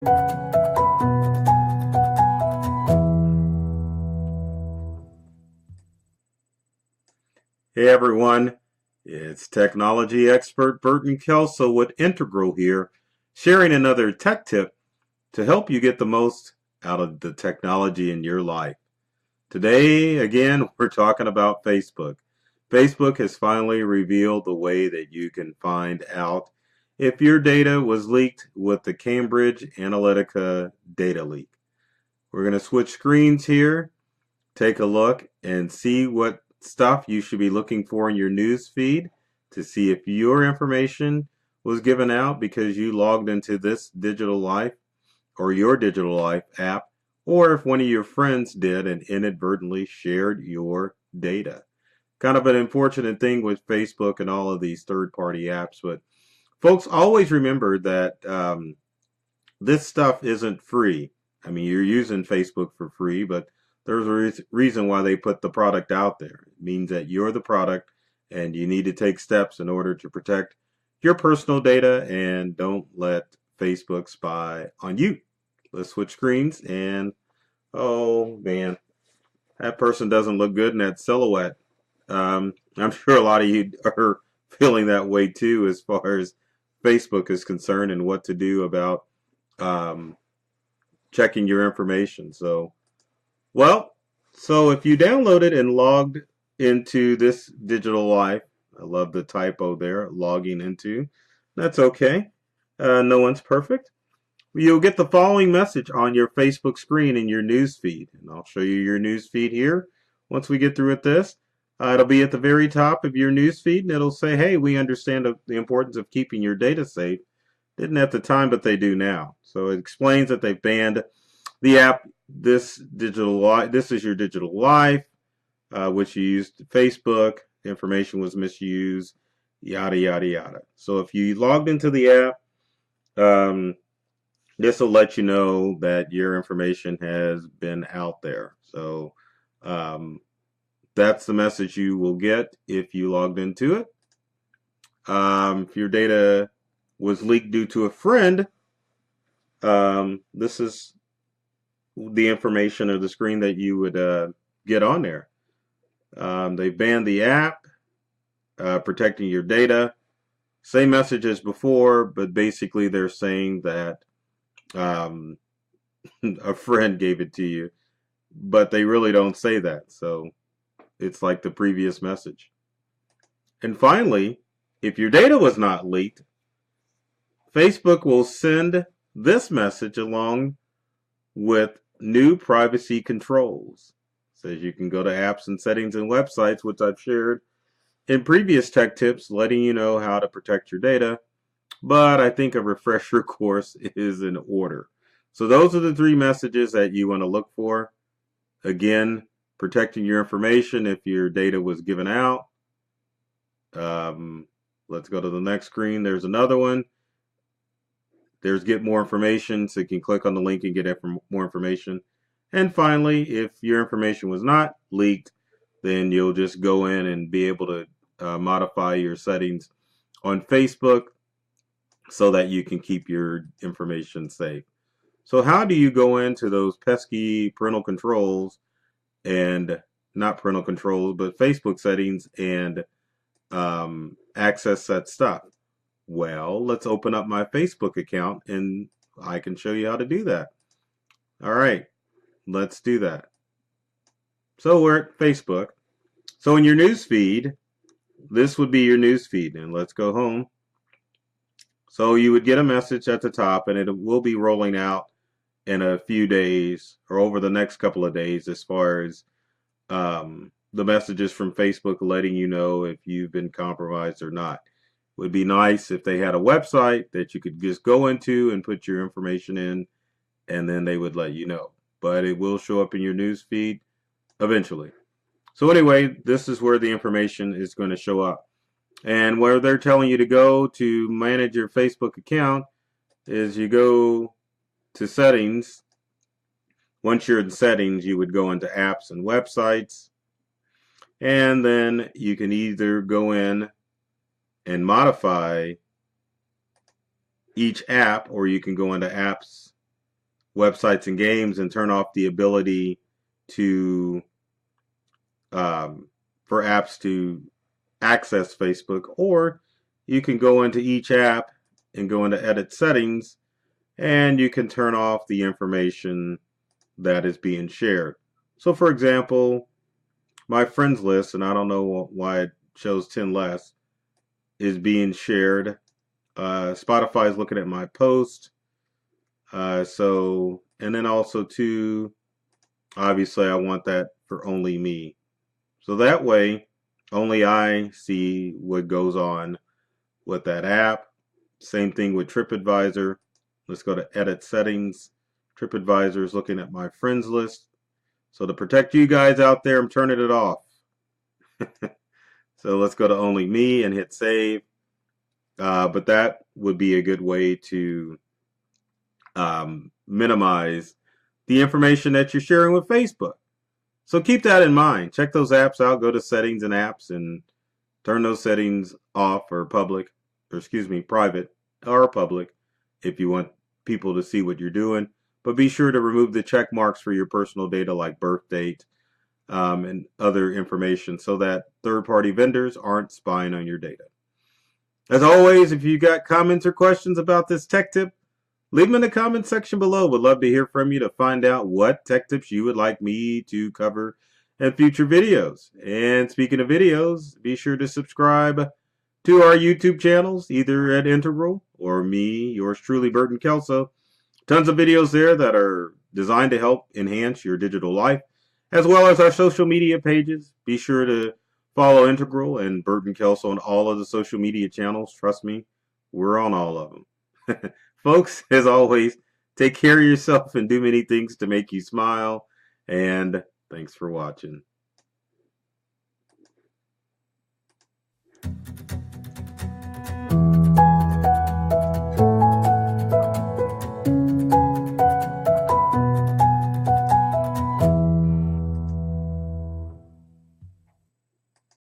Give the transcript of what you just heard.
Hey everyone, it's technology expert Burton Kelso with Integral here, sharing another tech tip to help you get the most out of the technology in your life. Today, again, we're talking about Facebook. Facebook has finally revealed the way that you can find out if your data was leaked with the Cambridge Analytica data leak. We're going to switch screens here, take a look, and see what stuff you should be looking for in your news feed to see if your information was given out because you logged into this digital life or your digital life app, or if one of your friends did and inadvertently shared your data. Kind of an unfortunate thing with Facebook and all of these third-party apps, but folks, always remember that this stuff isn't free. I mean, you're using Facebook for free, but there's a reason why they put the product out there. It means that you're the product and you need to take steps in order to protect your personal data and don't let Facebook spy on you. Let's switch screens and oh man, that person doesn't look good in that silhouette. I'm sure a lot of you are feeling that way too as far as Facebook is concerned and what to do about um, checking your information. So if you downloaded and logged into this digital life, I love the typo there, logging into, that's okay. No one's perfect. You'll get the following message on your Facebook screen in your news feed. And I'll show you your news feed here once we get through with this. It'll be at the very top of your news feed and it'll say, hey, we understand the importance of keeping your data safe. Didn't at the time, but they do now. So it explains that they've banned the app, this is your digital life, which you used Facebook, information was misused, yada, yada, yada. So if you logged into the app, this will let you know that your information has been out there. So that's the message you will get if you logged into it. If your data was leaked due to a friend, this is the information or the screen that you would get on there. They banned the app, protecting your data. Same message as before, but basically they're saying that a friend gave it to you, but they really don't say that. So it's like the previous message. And finally, if your data was not leaked, Facebook will send this message along with new privacy controls. It says you can go to apps and settings and websites, which I've shared in previous tech tips, letting you know how to protect your data. But I think a refresher course is in order. So those are the three messages that you want to look for. Again, protecting your information if your data was given out. Let's go to the next screen. There's another one. There's get more information, so you can click on the link and get more information. And finally, if your information was not leaked, then you'll just go in and be able to modify your settings on Facebook so that you can keep your information safe. So how do you go into those pesky parental controls and not parental controls, but Facebook settings and access that stuff? Well, let's open up my Facebook account and I can show you how to do that. All right, let's do that. So we're at Facebook. So in your news feed, this would be your news feed, and let's go home. So you would get a message at the top and it will be rolling out in a few days or over the next couple of days as far as the messages from Facebook letting you know if you've been compromised or not. It would be nice if they had a website that you could just go into and put your information in and then they would let you know. But it will show up in your news feed eventually. So anyway, this is where the information is going to show up. And where they're telling you to go to manage your Facebook account is you go to settings. Once you're in settings, you would go into apps and websites. And then you can either go in and modify each app, or you can go into apps websites and games and turn off the ability to for apps to access Facebook, or you can go into each app and go into edit settings, and you can turn off the information that is being shared. So for example, my friends list, and I don't know why it shows 10 less, is being shared. Spotify is looking at my post. And then also too, obviously I want that for only me. So that way, only I see what goes on with that app. Same thing with TripAdvisor. Let's go to edit settings. TripAdvisor is looking at my friends list. So to protect you guys out there, I'm turning it off. So let's go to only me and hit save. But that would be a good way to minimize the information that you're sharing with Facebook. So keep that in mind. Check those apps out. Go to settings and apps and turn those settings off or public, or excuse me, private or public if you want people to see what you're doing. But be sure to remove the check marks for your personal data like birth date and other information so that third-party vendors aren't spying on your data. As always, if you got comments or questions about this tech tip, leave them in the comment section below. Would love to hear from you to find out what tech tips you would like me to cover in future videos. And speaking of videos, be sure to subscribe to our YouTube channels, either at Integral or me, yours truly, Burton Kelso. Tons of videos there that are designed to help enhance your digital life, as well as our social media pages. Be sure to follow Integral and Burton Kelso on all of the social media channels. Trust me, we're on all of them. Folks, as always, take care of yourself and do many things to make you smile. And thanks for watching.